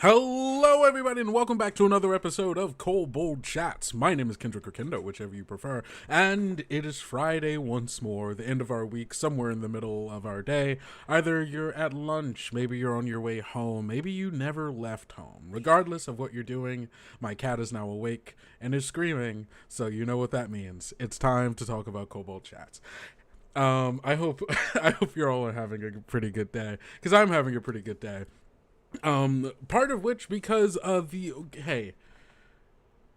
Hello, everybody, and welcome back to another episode of Kobold Chats. My name is Kendrick or Kendo, whichever you prefer, and it is Friday once more, the end of our week, somewhere in the middle of our day. Either you're at lunch, maybe you're on your way home, maybe you never left home. Regardless of what you're doing, my cat is now awake and is screaming, so you know what that means. It's time to talk about Kobold Chats. I hope I hope you're all having a pretty good day, because I'm having a pretty good day. Part of which because of hey,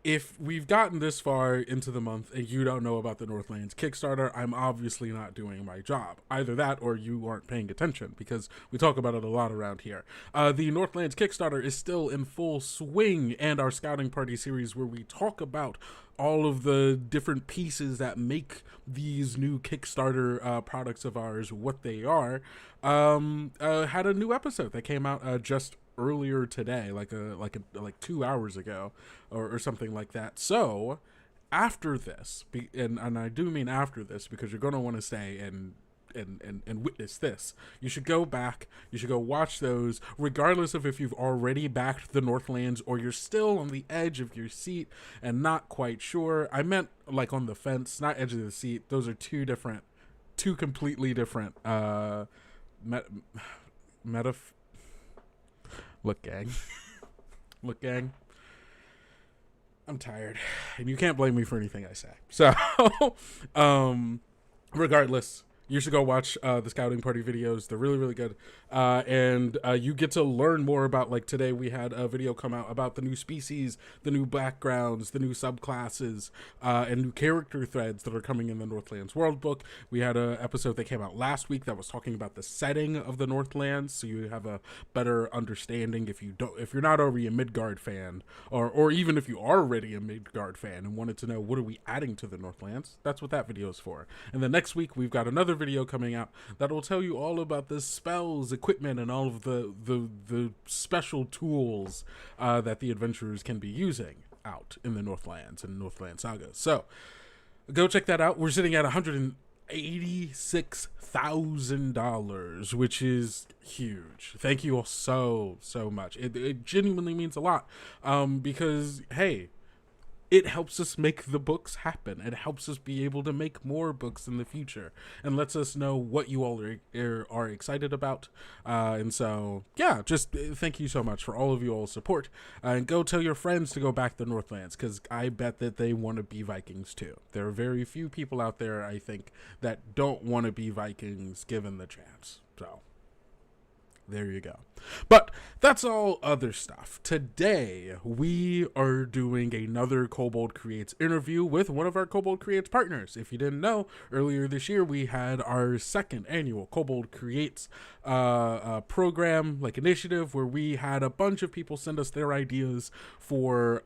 if we've gotten this far into the month and you don't know about the Northlands Kickstarter, I'm obviously not doing my job. Either that or you aren't paying attention, because we talk about it a lot around here. The Northlands Kickstarter is still in full swing, and our Scouting Party series, where we talk about all of the different pieces that make these new Kickstarter products of ours what they are, had a new episode that came out just earlier today, like 2 hours ago, or something like that. So after this, and I do mean after this, because you're going to want to stay and witness this, you should go back, you should go watch those, regardless of if you've already backed the Northlands or you're still on the edge of your seat and not quite sure. I meant like on the fence, not edge of the seat. Those are two completely different Look, gang. Look, gang. I'm tired, and you can't blame me for anything I say. So, regardless, you should go watch the Scouting Party videos. They're really, really good. And you get to learn more about, like, today we had a video come out about the new species, the new backgrounds, the new subclasses, and new character threads that are coming in the Northlands Worldbook. We had an episode that came out last week that was talking about the setting of the Northlands, so you have a better understanding if you're not already a Midgard fan, or even if you are already a Midgard fan and wanted to know what are we adding to the Northlands. That's what that video is for. And then next week we've got another video coming out that will tell you all about the spells, equipment, and all of the special tools that the adventurers can be using out in the Northlands and Northland Saga. So go check that out. We're sitting at $186,000, which is huge. Thank you all so much. It genuinely means a lot, because hey, it helps us make the books happen. It helps us be able to make more books in the future, and lets us know what you all are excited about. And so, yeah, just thank you so much for all of you all's support. And go tell your friends to go back the Northlands, because I bet that they want to be Vikings too. There are very few people out there, I think, that don't want to be Vikings given the chance. So there you go. But that's all other stuff. Today, we are doing another Kobold Creates interview with one of our Kobold Creates partners. If you didn't know, earlier this year, we had our second annual Kobold Creates program, like initiative, where we had a bunch of people send us their ideas for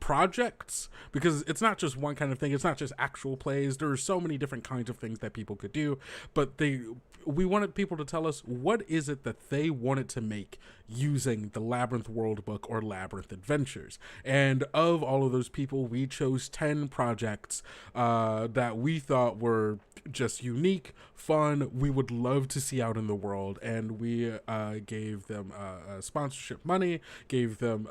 projects, because it's not just one kind of thing. It's not just actual plays. There are so many different kinds of things that people could do, but we wanted people to tell us what is it that they wanted to make using the Labyrinth Worldbook or Labyrinth Adventures. And of all of those people, we chose 10 projects that we thought were just unique, fun, we would love to see out in the world, and we gave them sponsorship money, gave them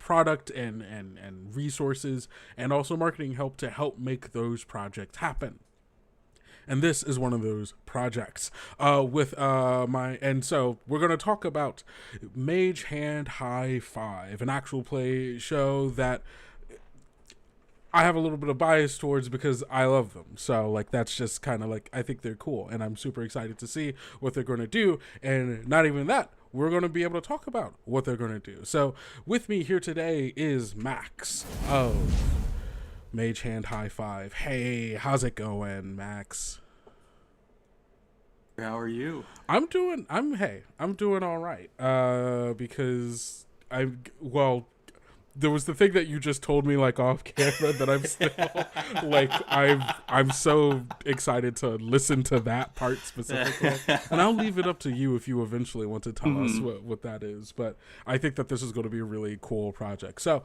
product and resources, and also marketing help to help make those projects happen. And this is one of those projects. And so we're going to talk about Mage Hand High Five, an actual play show that I have a little bit of bias towards because I love them. So, like, that's just kind of like, I think they're cool, and I'm super excited to see what they're going to do. And not even that, we're going to be able to talk about what they're going to do. So with me here today is Max of Mage Hand High Five. Hey, how's it going, Max? How are you? I'm doing all right. Because there was the thing that you just told me, like, off camera, that I'm still like, I'm so excited to listen to that part specifically, and I'll leave it up to you if you eventually want to tell us what that is. But I think that this is going to be a really cool project. So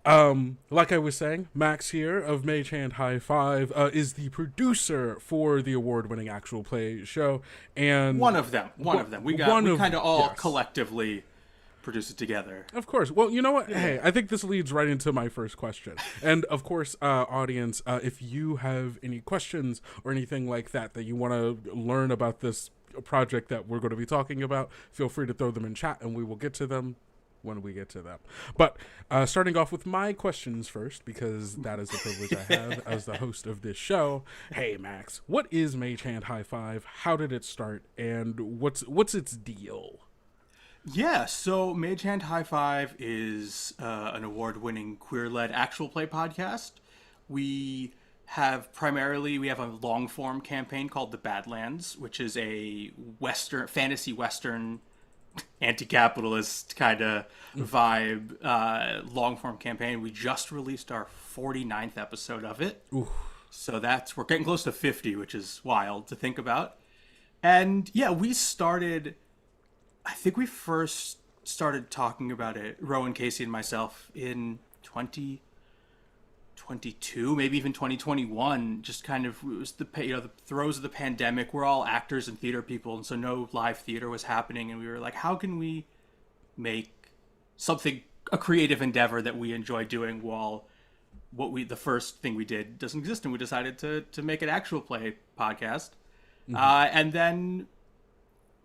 Like I was saying, Max here of Mage Hand High Five is the producer for the award-winning actual play show, and One of them. We kind of all collectively produce it together. Of course. Well, you know what? Yeah. Hey, I think this leads right into my first question. And of course, audience, if you have any questions or anything like that you want to learn about this project that we're going to be talking about, feel free to throw them in chat, and we will get to them when we get to them. But starting off with my questions first, because that is the privilege I have as the host of this show. Hey, Max, what is Mage Hand High Five? How did it start? And what's its deal? Yeah, so Mage Hand High Five is an award-winning queer-led actual play podcast. We have a long-form campaign called The Badlands, which is a fantasy western anti-capitalist kind of vibe long-form campaign. We just released our 49th episode of it. Ooh. So we're getting close to 50, which is wild to think about. And yeah, I think we first started talking about it, Rowan, Casey, and myself, in 2022, maybe even 2021. Just kind of, it was the throes of the pandemic. We're all actors and theater people, and so no live theater was happening. And we were like, how can we make something, a creative endeavor that we enjoy doing while the first thing we did doesn't exist? And we decided to make an actual play podcast. Mm-hmm. And then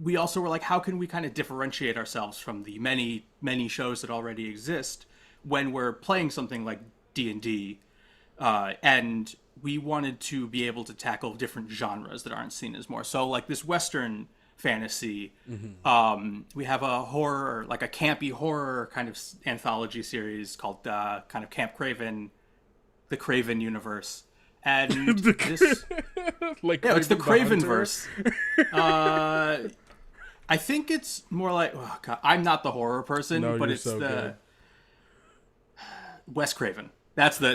we also were like, how can we kind of differentiate ourselves from the many, many shows that already exist when we're playing something like D&D? And we wanted to be able to tackle different genres that aren't seen as more. So like this Western fantasy, we have a horror, like a campy horror kind of anthology series called kind of Camp Craven, the Craven universe. And it's the Cravenverse. I think it's more like, oh God, I'm not the horror person, but it's the Wes Craven. That's Wes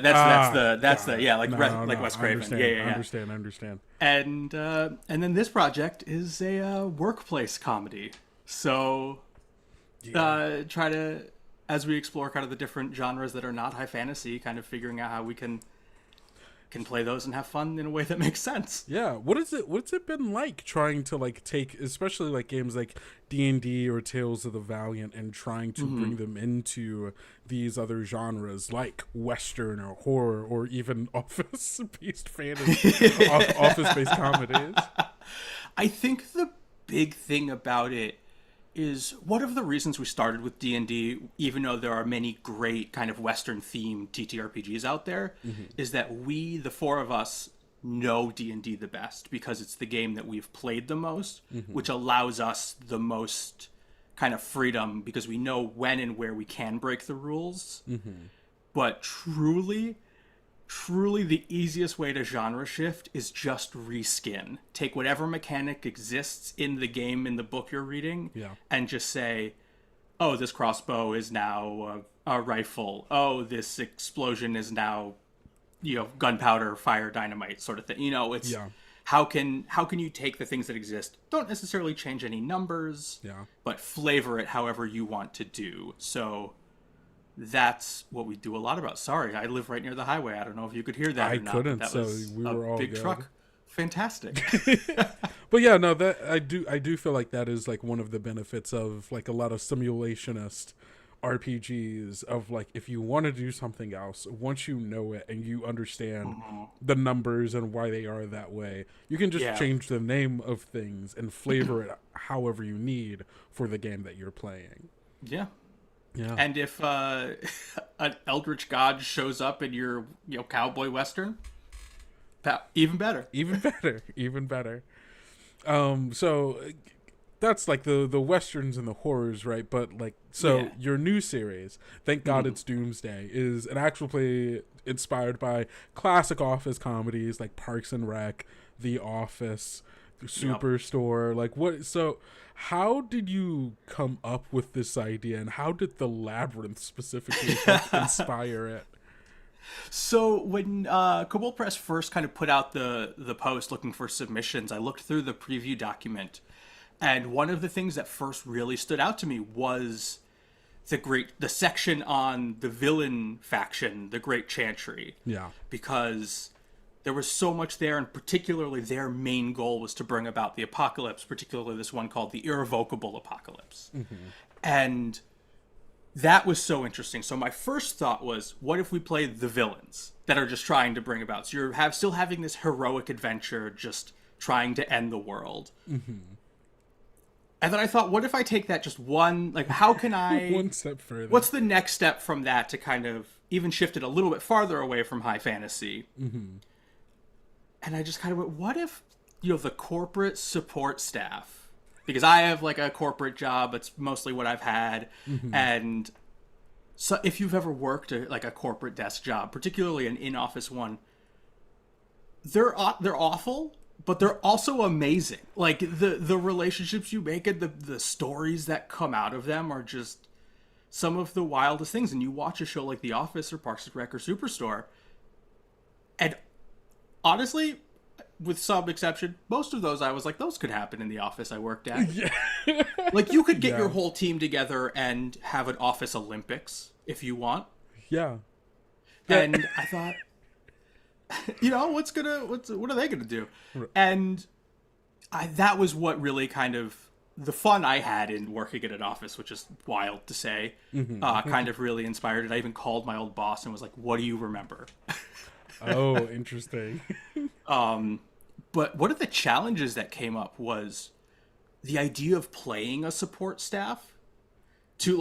Craven. I understand. And then this project is a workplace comedy. So try to, as we explore kind of the different genres that are not high fantasy, kind of figuring out how we can play those and have fun in a way that makes sense. Yeah. What's it been like trying to like take, especially like games like D&D or Tales of the Valiant, and trying to bring them into these other genres like Western or horror or even office-based fantasy, office-based comedies? I think the big thing about it is one of the reasons we started with D&D, even though there are many great kind of Western-themed TTRPGs out there, is that we, the four of us, know D&D the best because it's the game that we've played the most, which allows us the most kind of freedom because we know when and where we can break the rules. But truly the easiest way to genre shift is just reskin. Take whatever mechanic exists in the game, in the book you're reading, and just say, oh, this crossbow is now a rifle. Oh, this explosion is now, gunpowder, fire, dynamite sort of thing. It's how can you take the things that exist, don't necessarily change any numbers, but flavor it however you want to do. So that's what we do a lot about. Sorry, I live right near the highway. I don't know if you could hear that or not. I couldn't, that so was we were all big good. Truck. Fantastic. But yeah, no, that I do feel like that is like one of the benefits of like a lot of simulationist RPGs, of like, if you want to do something else, once you know it and you understand the numbers and why they are that way, you can just change the name of things and flavor it however you need for the game that you're playing. Yeah. And if an eldritch god shows up in your cowboy western, even better. So that's like the westerns and the horrors, right? But like, so your new series, Thank God It's Doomsday, is an actual play inspired by classic office comedies like Parks and Rec, The Office, Superstore. Like, what? So how did you come up with this idea, and how did the Labyrinth specifically help inspire it? So when Kobold Press first kind of put out the post looking for submissions, I looked through the preview document, and one of the things that first really stood out to me was the section on the villain faction, the Great Chantry. Yeah. Because there was so much there, and particularly their main goal was to bring about the apocalypse, particularly this one called the Irrevocable Apocalypse. And that was so interesting. So my first thought was, what if we played the villains that are just trying to bring about? So you're still having this heroic adventure, just trying to end the world. And then I thought, what if I take that just one, like, how can I... one step further. What's the next step from that to kind of even shift it a little bit farther away from high fantasy? And I just kind of went, what if, the corporate support staff, because I have, like, a corporate job, it's mostly what I've had, and so if you've ever worked a corporate desk job, particularly an in-office one, they're awful, but they're also amazing. Like, the relationships you make and the stories that come out of them are just some of the wildest things. And you watch a show like The Office or Parks and Rec or Superstore, and honestly, with some exception, most of those I was like, those could happen in the office I worked at. Yeah. Like, you could get your whole team together and have an office Olympics if you want. Yeah. And I thought, what are they gonna do? And that was what really kind of the fun I had in working at an office, which is wild to say, kind of really inspired it. I even called my old boss and was like, what do you remember? Oh, interesting. But one of the challenges that came up was the idea of playing a support staff, to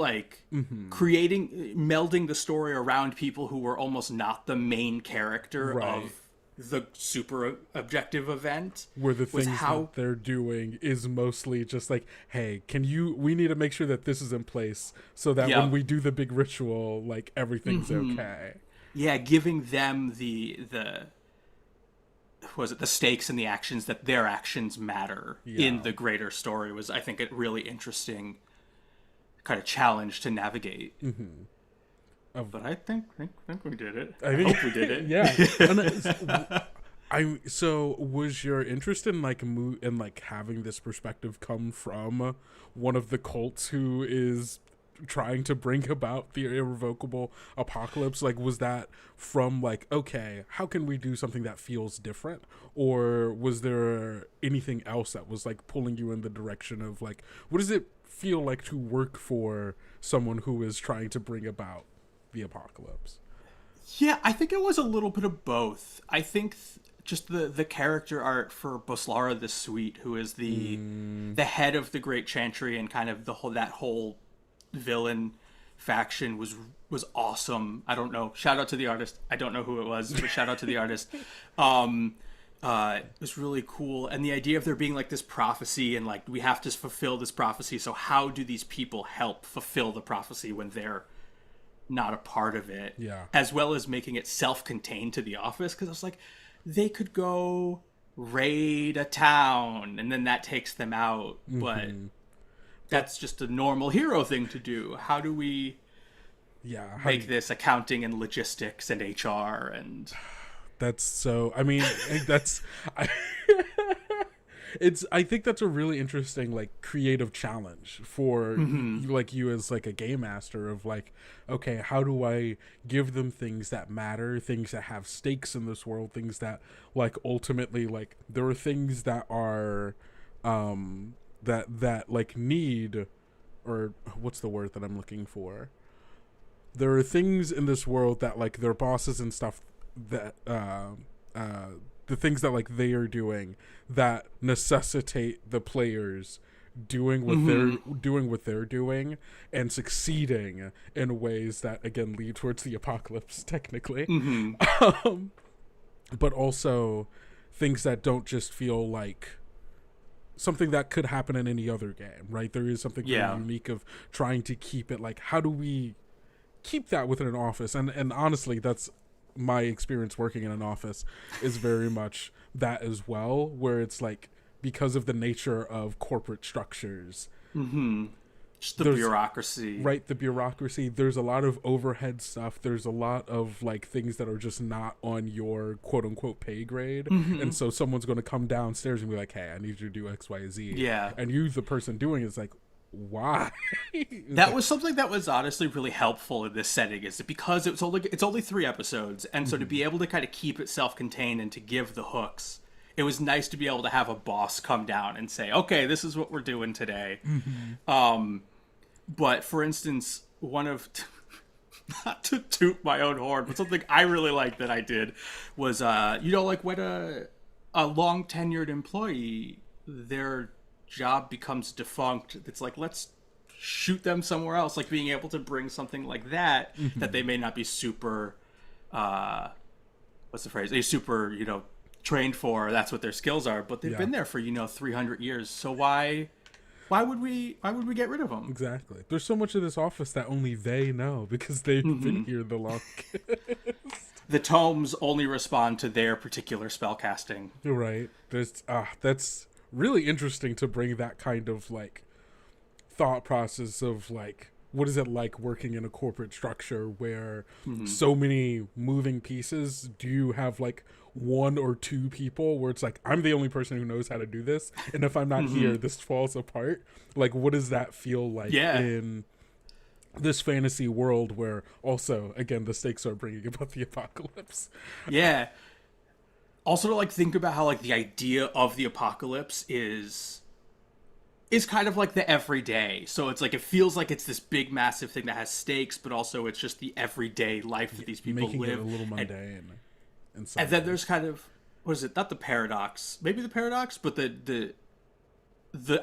melding the story around people who were almost not the main character of the super objective event. Where the things that they're doing is mostly just like, hey, we need to make sure that this is in place so that when we do the big ritual, like, everything's okay. Yeah, giving them the stakes and the actions, that their actions matter in the greater story, was, I think, a really interesting kind of challenge to navigate. But I think we did it. I hope we did it. Yeah. So was your interest in having this perspective come from one of the cults who is trying to bring about the irrevocable apocalypse? Like, was that from like, okay, how can we do something that feels different? Or was there anything else that was like pulling you in the direction of like, what does it feel like to work for someone who is trying to bring about the apocalypse? Yeah, I think it was a little bit of both. I think just the character art for Boslara the Sweet, who is the head of the Great Chantry, and kind of that whole villain faction was awesome. I don't know. Shout out to the artist. I don't know who it was, but shout out to the artist. It was really cool. And the idea of there being like this prophecy, and like, we have to fulfill this prophecy. So how do these people help fulfill the prophecy when they're not a part of it? Yeah. As well as making it self-contained to the office. Because I was like, they could go raid a town and then that takes them out. But that's just a normal hero thing to do. How do we make this accounting and logistics and HR and... That's so, I mean, I think that's a really interesting, like, creative challenge for like you as like a game master of like, okay, how do I give them things that matter, things that have stakes in this world, things that like ultimately, like, there are things that are that like need, or what's the word that I'm looking for? There are things in this world that like their bosses and stuff that the things that like they are doing that necessitate the players doing what they're doing and succeeding in ways that again lead towards the apocalypse technically. But also things that don't just feel like something that could happen in any other game, right? There is something really unique of trying to keep it like, how do we keep that within an office? And honestly, that's my experience working in an office is very much that as well, where it's like, because of the nature of corporate structures, just the bureaucracy, right? The bureaucracy, there's a lot of overhead stuff, there's a lot of like things that are just not on your quote unquote pay grade, and so someone's going to come downstairs and be like, hey, I need you to do XYZ, and you, the person doing it, is like, Why? That was something that was honestly really helpful in this setting, is that because it's only 3 episodes, and so to be able to kind of keep it self-contained and to give the hooks, it was nice to be able to have a boss come down and say, okay, this is what we're doing today. But for instance, one of not to toot my own horn, but something I really liked that I did was like when a long tenured employee, their job becomes defunct, it's like, let's shoot them somewhere else. Like being able to bring something like that that they may not be super what's the phrase, super trained for, that's what their skills are, but they've been there for 300 years, so why would we get rid of them? Exactly. There's so much of this office that only they know because they've been here the longest. The tomes only respond to their particular spell casting. Right. That's really interesting to bring that kind of like thought process of like, what is it like working in a corporate structure where so many moving pieces? Do you have like one or two people where it's like, I'm the only person who knows how to do this, and if I'm not here, this falls apart? Like, what does that feel like in this fantasy world where also, again, the stakes are bringing about the apocalypse? Yeah. Also to like think about how like the idea of the apocalypse is kind of like the everyday. So it's like, it feels like it's this big massive thing that has stakes, but also it's just the everyday life that these people making live. It a little mundane. And then there's kind of, what is it? Not the paradox. Maybe the paradox, but the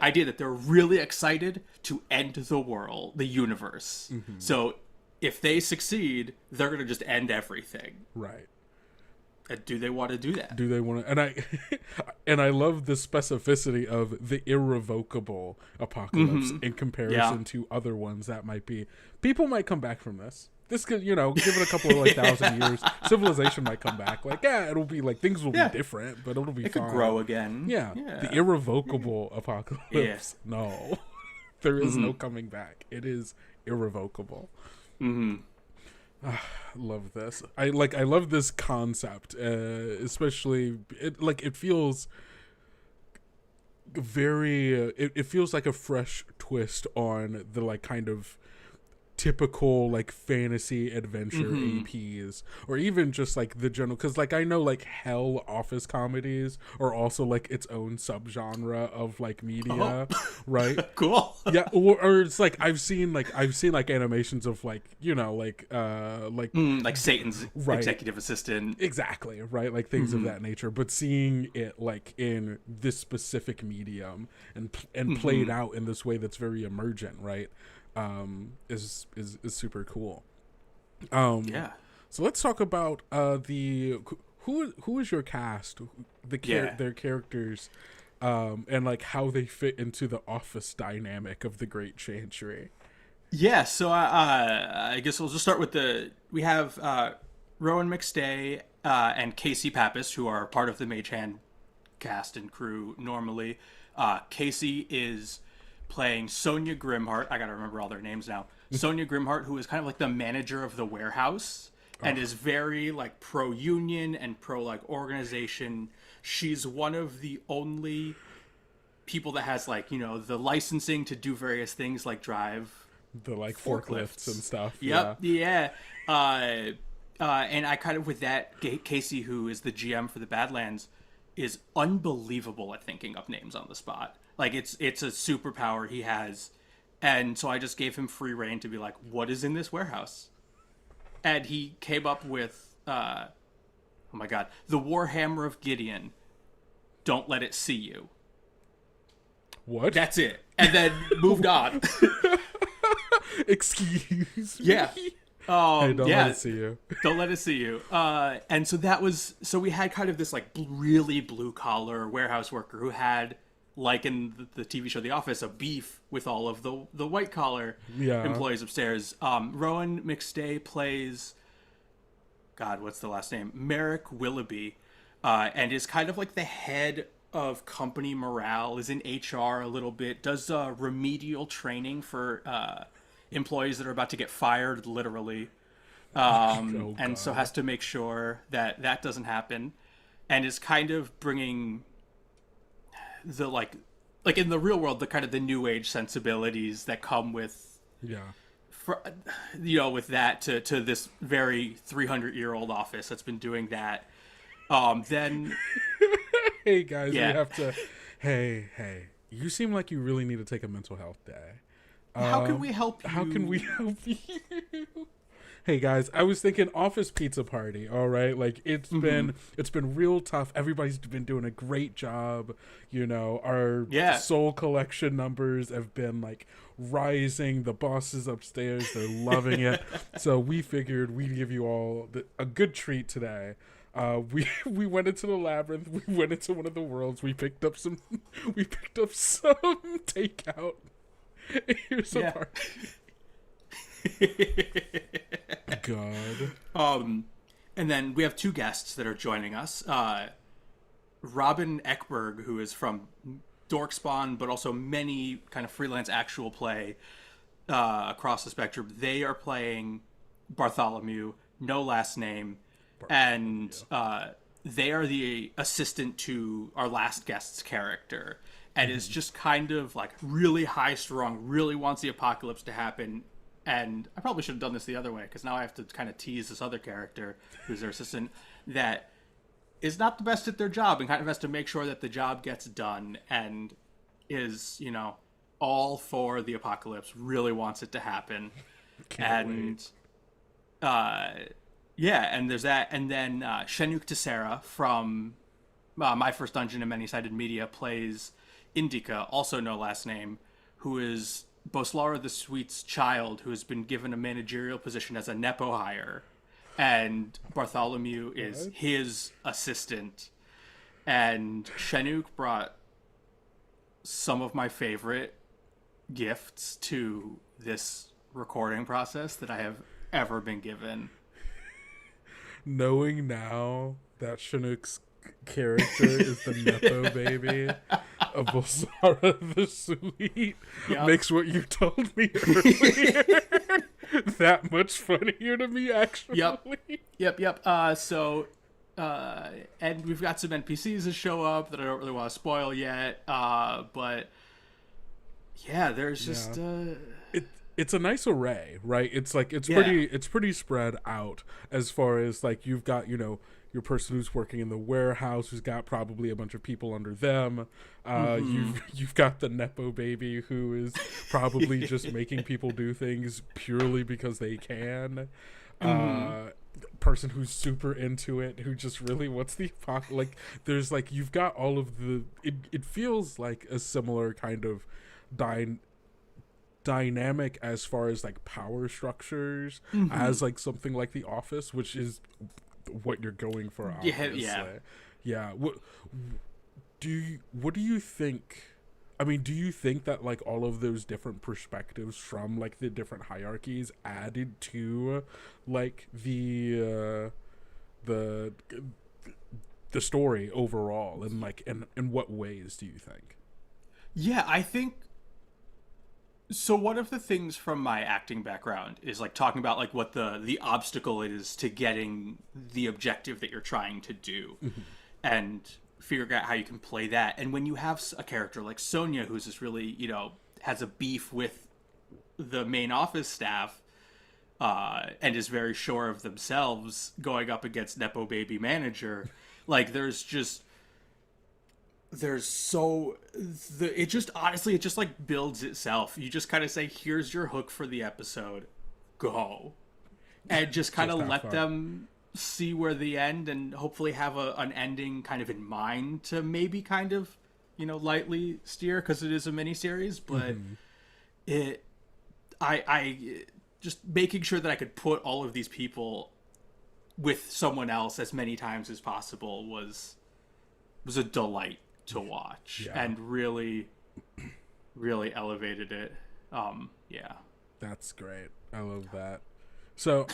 idea that they're really excited to end the world, the universe. So if they succeed, they're going to just end everything. Right. Do they want to do that? Do they want to? And I love the specificity of the irrevocable apocalypse in comparison to other ones that might be. People might come back from this. This could, give it a couple of like 1,000 years, civilization might come back. Like, it'll be like, things will be different, but it'll be fine. It could grow again. Yeah. The irrevocable apocalypse. No, there is no coming back. It is irrevocable. Love this. I love this concept, especially it feels very. It feels like a fresh twist on the like kind of typical like fantasy adventure APs, or even just like the general, because like I know like hell office comedies are also like its own subgenre of like media, right? Cool. Yeah, or it's like I've seen like animations of like like Satan's executive assistant, exactly, right, like things of that nature, but seeing it like in this specific medium and played out in this way that's very emergent, right? Is super cool. So let's talk about who is your cast, their characters, and like how they fit into the office dynamic of the Great Chantry. Yeah, so I guess we'll just start with we have Rowan McStay and Casey Pappas, who are part of the Mage Hand cast and crew normally. Casey is playing Sonia Grimhart. I gotta remember all their names now. Sonia Grimhart, who is kind of like the manager of the warehouse and is very like pro-union and pro like organization. She's one of the only people that has like, the licensing to do various things like drive the like forklifts and stuff. Yep. Yeah. And I kind of, with that, Casey, who is the GM for the Badlands, is unbelievable at thinking up names on the spot. Like it's a superpower he has, and so I just gave him free reign to be like, what is in this warehouse? And he came up with, oh my god, the Warhammer of Gideon. Don't let it see you. What? That's it. And then moved on. Excuse me. Yeah. Hey, don't let it see you. Don't let it see you. And so we had kind of this like really blue collar warehouse worker who had, like in the TV show The Office, a beef with all of the white collar employees upstairs. Rowan McStay plays, God, what's the last name? Merrick Willoughby, and is kind of like the head of company morale, is in HR a little bit, does remedial training for employees that are about to get fired, literally. And so has to make sure that doesn't happen, and is kind of bringing the like like in the real world, the kind of the new age sensibilities that come with, with that to this very 300-year-old office that's been doing that. Then, hey guys, we have to. Hey, you seem like you really need to take a mental health day. How can we help you? How can we help you? Hey guys, I was thinking office pizza party. All right, like it's been real tough. Everybody's been doing a great job. You know, our soul collection numbers have been like rising. The bosses upstairs, they're loving it. So we figured we'd give you all a good treat today. We went into the labyrinth. We went into one of the worlds. We picked up some takeout. Here's a party. God. And then we have two guests that are joining us. Robin Ekberg, who is from Dorkspawn, but also many kind of freelance actual play across the spectrum. They are playing Bartholomew, no last name, and they are the assistant to our last guest's character, and is just kind of like really high strung, really wants the apocalypse to happen. And I probably should have done this the other way, because now I have to kind of tease this other character who's their assistant that is not the best at their job and kind of has to make sure that the job gets done, and is, you know, all for the apocalypse, really wants it to happen. And and there's that. And then Shenuk Tessera from My First Dungeon and Many-Sided Media plays Indica, also no last name, who is Boslara the Sweet's child, who has been given a managerial position as a Nepo hire, and Bartholomew is his assistant. And Shenuk brought some of my favorite gifts to this recording process that I have ever been given. Knowing now that Shenuk's character is the Nepo baby of Bosara the Sweet makes what you told me earlier that much funnier to me, actually. Yep. And we've got some NPCs that show up that I don't really want to spoil yet. But yeah, there's just it's a nice array, right? It's like it's pretty spread out as far as like you've got, you know, your person who's working in the warehouse who's got probably a bunch of people under them. You've got the Nepo baby who is probably just making people do things purely because they can. Person who's super into it, who just really wants the like. There's like you've got all of the. It feels like a similar kind of dynamic as far as like power structures as like something like The Office, which is what you're going for, obviously. What do you think? I mean, do you think that like all of those different perspectives from like the different hierarchies added to like the story overall, and like in what ways do you think? Yeah, I think so. One of the things from my acting background is like talking about like what the obstacle is to getting the objective that you're trying to do, and figuring out how you can play that. And when you have a character like Sonia, who's this really, you know, has a beef with the main office staff, and is very sure of themselves going up against Nepo baby manager, like it just like builds itself. You just kind of say, here's your hook for the episode, go, and just kind of let them see where the end, and hopefully have an ending kind of in mind to maybe kind of, you know, lightly steer, because it is a miniseries. But I just making sure that I could put all of these people with someone else as many times as possible was a delight to watch, and really elevated it. That's great. I love that. So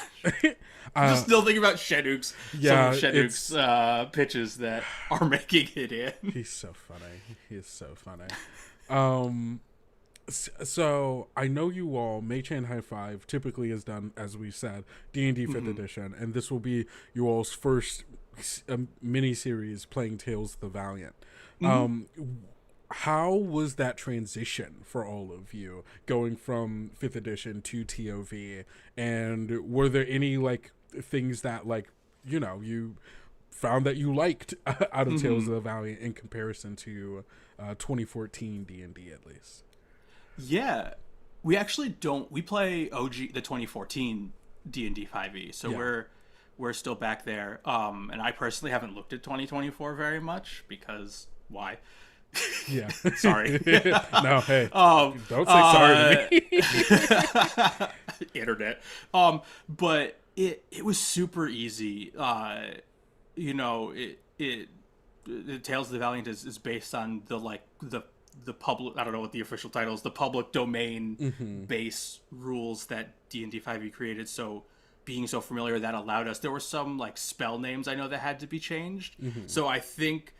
I'm just still thinking about Shenuk's pitches that are making it in. He's so funny. He is so funny. So I know you all, Mage Hand High Five typically has done, as we said, D&D 5th edition, and this will be you all's first mini-series playing Tales of the Valiant. How was that transition for all of you going from 5th edition to TOV? And were there any like things that like, you know, you found that you liked out of Tales of the Valiant in comparison to 2014 D&D at least? Yeah, we actually don't. We play OG the 2014 D&D 5e, so we're still back there. And I personally haven't looked at 2024 very much because why? Yeah. Sorry. No, hey. Don't say sorry to me. Internet. But it was super easy. You know, the Tales of the Valiant is based on the public, I don't know what the official title is, the public domain base rules that D&D 5e created. So being so familiar, that allowed us, there were some like spell names I know that had to be changed. So I think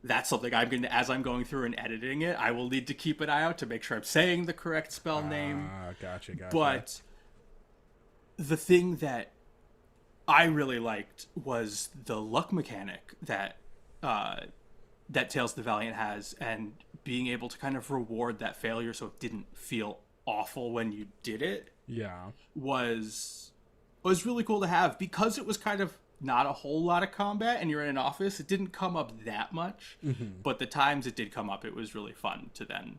that's something as I'm going through and editing it, I will need to keep an eye out to make sure I'm saying the correct spell name. Gotcha. But the thing that I really liked was the luck mechanic that Tales of the Valiant has, and being able to kind of reward that failure so it didn't feel awful when you did it. Yeah. Was really cool to have, because it was kind of not a whole lot of combat and you're in an office. It didn't come up that much, but the times it did come up, it was really fun to then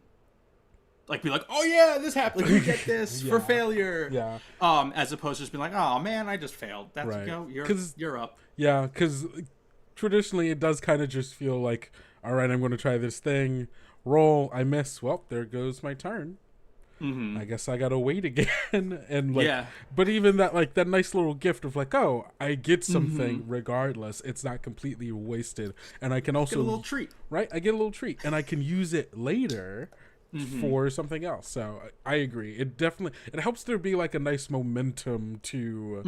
like be like, oh yeah, this happened, like, you get this for failure. Yeah. As opposed to just being like, oh man, I just failed. That's right. You're up. Yeah, because traditionally it does kind of just feel like, all right, I'm going to try this thing, roll, I miss, well, there goes my turn. I guess I gotta wait again. And like, but even that, like, that nice little gift of like, oh, I get something regardless, it's not completely wasted, and I can also get a little treat, right? I get a little treat, and I can use it later for something else. So I agree, it definitely, it helps there be like a nice momentum to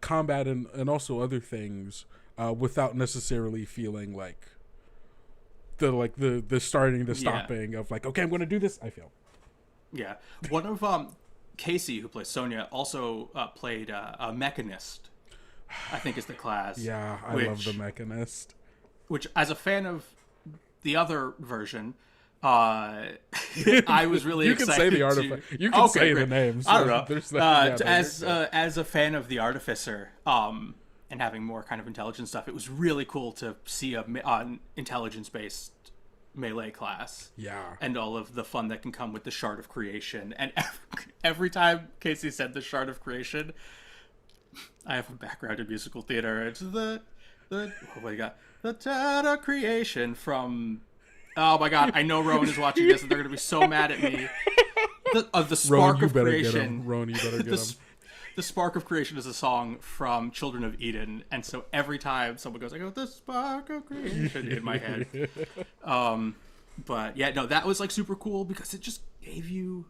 combat and also other things without necessarily feeling like the starting, the stopping of like, okay, I'm going to do this, I fail. Yeah. One of Casey, who plays Sonia, also played a Mechanist, I think is the class. Yeah, I love the Mechanist. Which, as a fan of the other version, I was really excited. You can say the artificer. You can say the names. I don't know. As a fan of the Artificer, and having more kind of intelligence stuff, it was really cool to see an intelligence-based melee class. Yeah. And all of the fun that can come with the Shard of Creation. And every time Casey said the Shard of Creation, I have a background in musical theater. It's what do you got? The Tata Creation from... Oh my god, I know Rowan is watching this and they're going to be so mad at me. The Spark of Creation. Rowan, you better get him. The Spark of Creation is a song from Children of Eden, and so every time someone goes, I go, the Spark of Creation in my head. But yeah, no, that was like super cool because it just gave you,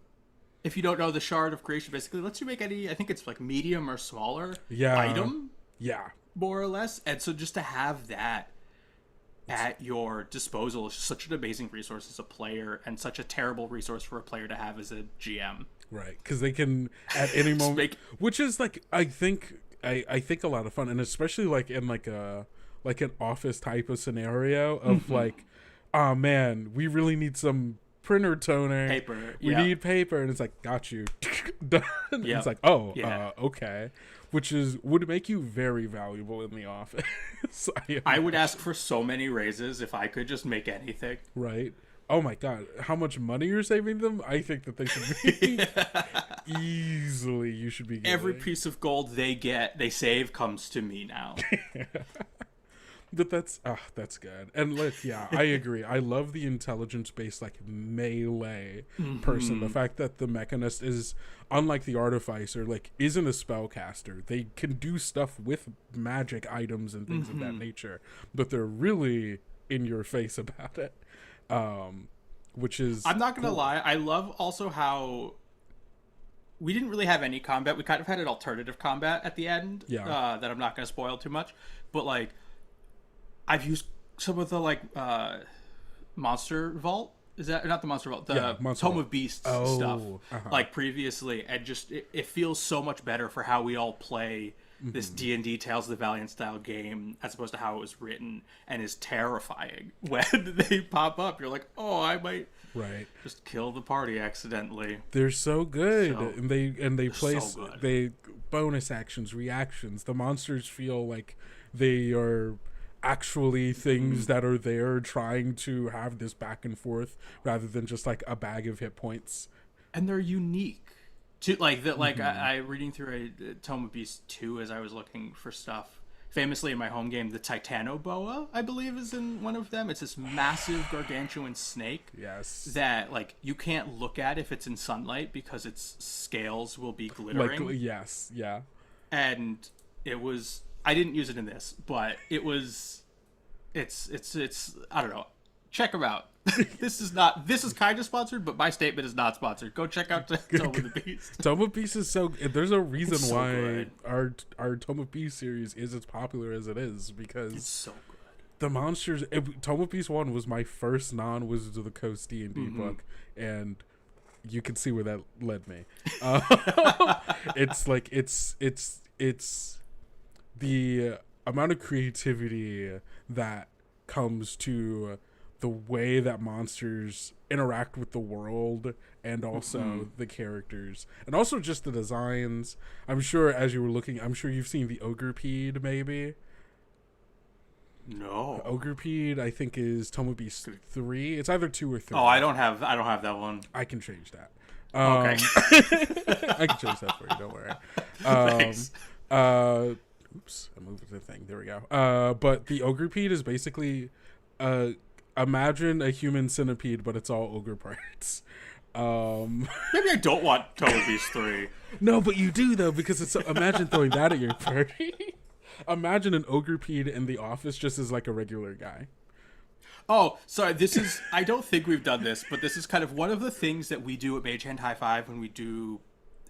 if you don't know, the Shard of Creation basically lets you make any, I think it's like medium or smaller item. Yeah. More or less. And so just to have that at your disposal is such an amazing resource as a player, and such a terrible resource for a player to have as a GM. Right, because they can at any moment, which is like I think a lot of fun, and especially like in like an office type of scenario of like, oh man, we really need some printer toner, paper, we need paper, and it's like, got you, done. It's like, okay, which would make you very valuable in the office. I would ask for so many raises if I could just make anything. Right. Oh my god, how much money you're saving them? I think that they should be easily, you should be getting. Every piece of gold they save comes to me now. But that's good. And like, yeah, I agree. I love the intelligence-based like melee person. The fact that the Mechanist is, unlike the Artificer, like isn't a spellcaster. They can do stuff with magic items and things of that nature, but they're really in your face about it. Which is, I'm not gonna lie, I love also how we didn't really have any combat. We kind of had an alternative combat at the end, that I'm not gonna spoil too much, but like I've used some of the like Monster Vault, is that not the Monster Vault, the Tome of Beasts stuff like previously, and just it feels so much better for how we all play this D&D Tales of the Valiant style game as opposed to how it was written, and is terrifying when they pop up. You're like, oh, I might just kill the party accidentally. They're so good, and they place so good. they bonus actions, reactions. The monsters feel like they are actually things that are there trying to have this back and forth rather than just like a bag of hit points. And they're unique to like that. Like I reading through a Tome of Beasts 2 as I was looking for stuff. Famously in my home game, the Titanoboa, I believe, is in one of them. It's this massive gargantuan snake. Yes. That like you can't look at if it's in sunlight because its scales will be glittering. Like, yes, yeah. And it was, I didn't use it in this, but it was, it's I don't know. Check them out. This is kind of sponsored, but my statement is not sponsored. Go check out Tome of the Beast. Tome of Beast is so, there's a reason so why good. our Tome of Beast series is as popular as it is, because It's so good. the monsters, Tome of Beast 1 was my first non-Wizards of the Coast D&D book, and you can see where that led me. It's like, it's the amount of creativity that comes to the way that monsters interact with the world, and also the characters, and also just the designs. I'm sure as you were looking, I'm sure you've seen the Ogrepeed, maybe. No. Ogrepeed, I think, is Tome of Beast 3. It's either 2 or 3. Oh, I don't have that one. I can change that. Okay. I can change that for you. Don't worry. Thanks. Oops, I moved the thing. There we go. But the Ogrepeed is basically, imagine a human centipede, but it's all ogre parts. Maybe I don't want Tome of Beast 3. No, but you do though, because it's imagine throwing that at your party. Imagine an Ogrepeed in the office just as like a regular guy. Oh, sorry. This is, I don't think we've done this, but this is kind of one of the things that we do at Mage Hand High Five when we do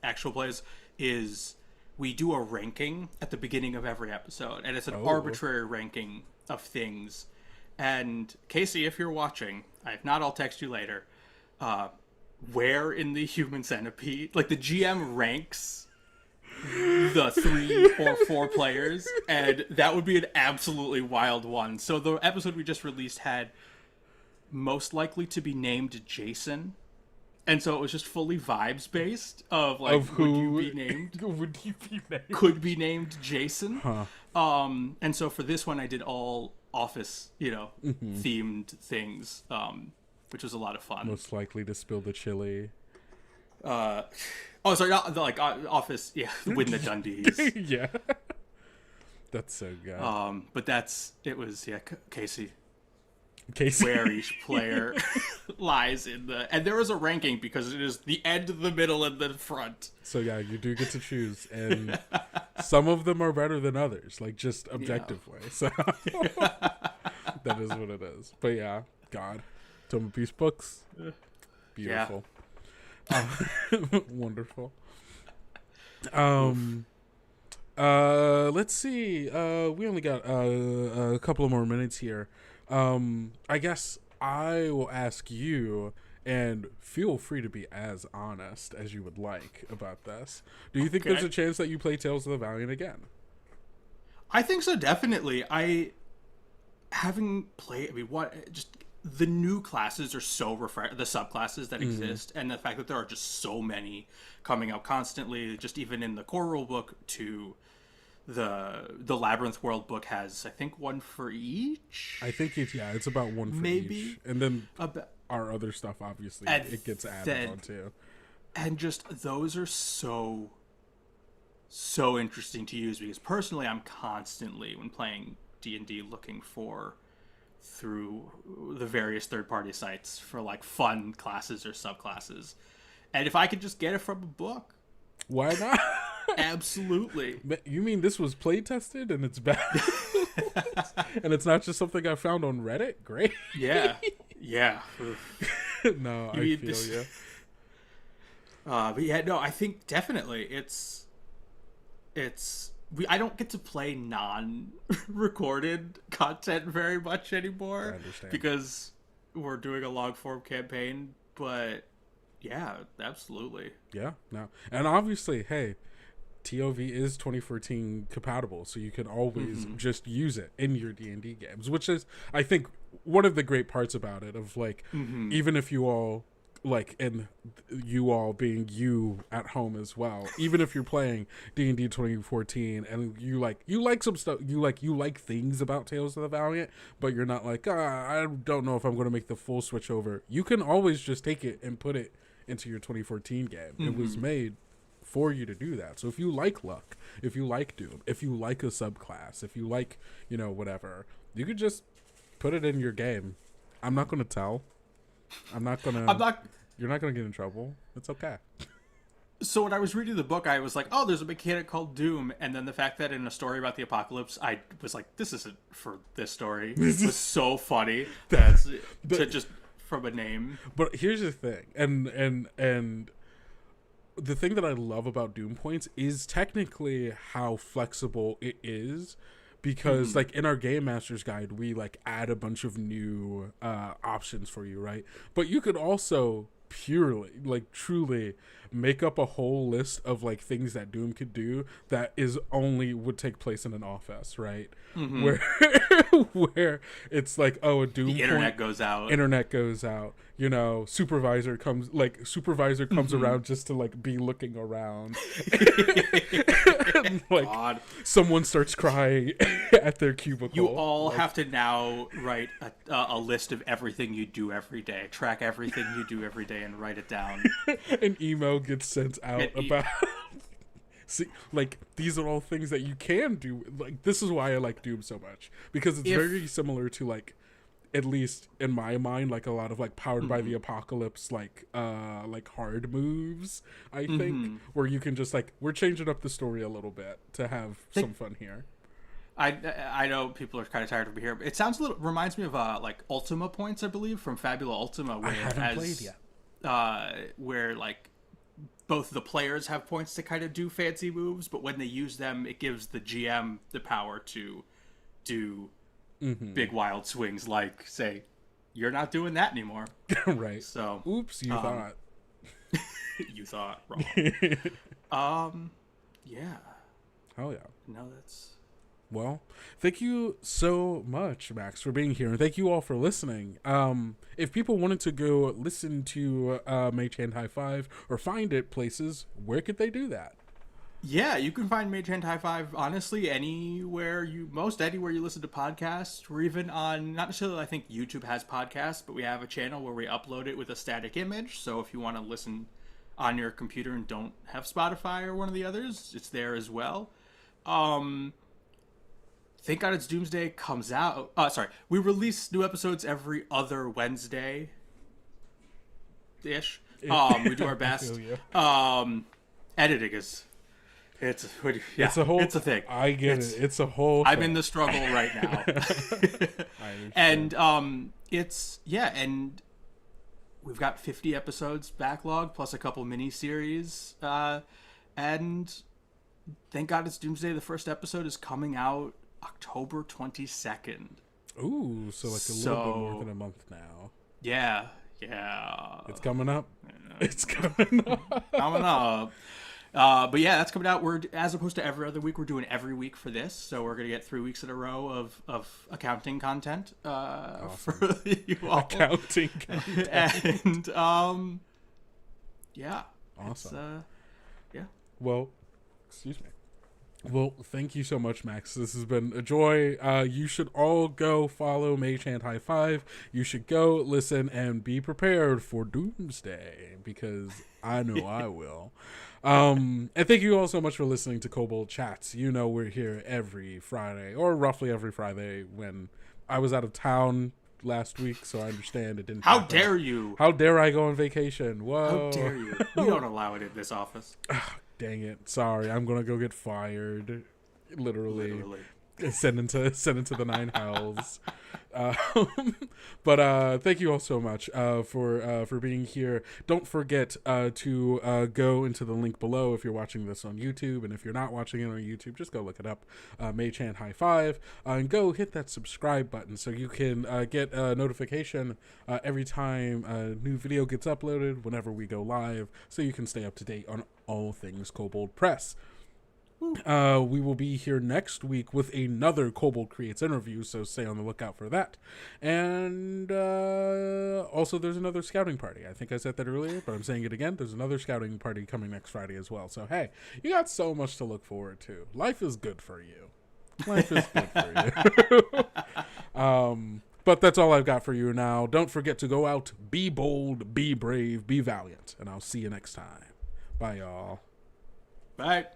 actual plays, is we do a ranking at the beginning of every episode, and it's an arbitrary ranking of things. And Casey, if you're watching, if not, I'll text you later. Where in the human centipede, like the GM ranks the 3 or 4 players, and that would be an absolutely wild one. So the episode we just released had most likely to be named Jason, and so it was just fully vibes based of like, Of who would you be named? Would he be named? Could be named Jason. And so for this one I did all office, themed things, which was a lot of fun. Most likely to spill the chili. Sorry, not like office. Yeah, win the Dundies. Yeah, that's so good. But it was Casey. Casey. Where each player lies in and there was a ranking because it is the end, the middle, and the front. So yeah, you do get to choose, and some of them are better than others, like just objectively. Yeah. So that is what it is. But yeah, God, Tome of Peace books, beautiful, wonderful. Let's see. We only got a couple of more minutes here. I guess I will ask you, and feel free to be as honest as you would like about this. Do you think there's a chance that you play Tales of the Valiant again? I think so, definitely. Just the new classes are so the subclasses that exist, and the fact that there are just so many coming out constantly, just even in the core rulebook to the Labyrinth Worldbook has, I think, one for each. I think it's about one for each, and then our other stuff obviously it gets added on too. And just those are so interesting to use, because personally I'm constantly, when playing D&D, looking through the various third-party sites for like fun classes or subclasses, and if I could just get it from a book, why not? Absolutely. You mean this was play tested and it's bad? And it's not just something I found on Reddit? Great. Yeah. No, I feel you. But yeah, no, I think definitely I don't get to play non-recorded content very much anymore. I understand. Because we're doing a long form campaign, but yeah, absolutely. Yeah, no. And obviously, hey, TOV is 2014 compatible, so you can always just use it in your D&D games, which is, I think, one of the great parts about it, of like, even if you all, like, and you all being you at home as well, even if you're playing D&D 2014 and you like some stuff, you like things about Tales of the Valiant, but you're not like, I don't know if I'm going to make the full switch over, you can always just take it and put it into your 2014 game. It was made for you to do that. So if you like Luck, if you like Doom, if you like a subclass, if you like, you know, whatever, you could just put it in your game. I'm not going to tell. You're not going to get in trouble. It's okay. So when I was reading the book, I was like, oh, there's a mechanic called Doom. And then the fact that in a story about the apocalypse, I was like, this isn't for this story. It was so funny. Just from a name. But here's the thing. And the thing that I love about Doom Points is technically how flexible it is. Because like in our Game Master's Guide, we like add a bunch of new options for you, right? But you could also purely, like truly make up a whole list of like things that Doom could do that is only would take place in an office, right? Where it's like, oh, a Doom internet goes out, you know, supervisor comes around just to like be looking around. And, like, God. Someone starts crying at their cubicle. You all have to now write a list of everything you do every day, track everything you do every day, and write it down. An email gets sent out about. See, like, these are all things that you can do. Like, this is why I like Doom so much, because it's very similar to, like, at least in my mind, like a lot of like Powered by the Apocalypse, like hard moves, I think, where you can just like, we're changing up the story a little bit to have some fun here. I know people are kind of tired of me here, but it sounds reminds me of like Ultima points, I believe, from Fabula Ultima, where I haven't played yet. Where like both the players have points to kind of do fancy moves, but when they use them, it gives the GM the power to do big wild swings, like, say, you're not doing that anymore. Right. So oops, you thought. You thought wrong. Yeah. Hell yeah. No, that's... Well, thank you so much, Max, for being here, and thank you all for listening. If people wanted to go listen to Mage Hand High Five or find it places, where could they do that? Yeah, you can find Mage Hand High Five, honestly, anywhere you listen to podcasts. We're even on, not necessarily, I think YouTube has podcasts, but we have a channel where we upload it with a static image. So if you want to listen on your computer and don't have Spotify or one of the others, it's there as well. Thank God It's Doomsday comes out. We release new episodes every other Wednesday-ish. We do our best. Editing is... It's a thing. I get it. It's a whole thing. I'm in the struggle right now. And and we've got 50 episodes backlog plus a couple mini series. And thank God It's Doomsday. The first episode is coming out October 22nd. Ooh, so like a little bit more than a month now. Yeah. It's coming up. It's coming up. But yeah, that's coming out. We're, as opposed to every other week, we're doing every week for this. So we're going to get 3 weeks in a row of accounting content for you all. Accounting content. And yeah. Awesome. Yeah. Well, excuse me. Well, thank you so much, Max. This has been a joy. You should all go follow Mage Hand High Five. You should go listen and be prepared for Doomsday, because I know I will. And thank you all so much for listening to Kobold Chats. You know we're here every Friday, or roughly every Friday. When I was out of town last week, so I understand it didn't How happen. dare you? How dare I go on vacation? Whoa. How dare you? We don't allow it in this office. Dang it. Sorry. I'm going to go get fired. Literally. Sent into the 9 hells. But thank you all so much for being here. Don't forget to go into the link below if you're watching this on YouTube, and if you're not watching it on YouTube, just go look it up, Mage Hand High Five, and go hit that subscribe button so you can get a notification every time a new video gets uploaded, whenever we go live, so you can stay up to date on all things Kobold Press. We will be here next week with another Kobold Creates interview, so stay on the lookout for that. And also, there's another scouting party. I think I said that earlier, but I'm saying it again. There's another scouting party coming next Friday as well. So, hey, you got so much to look forward to. Life is good for you. Life is good for you. But that's all I've got for you now. Don't forget to go out, be bold, be brave, be valiant. And I'll see you next time. Bye, y'all. Bye.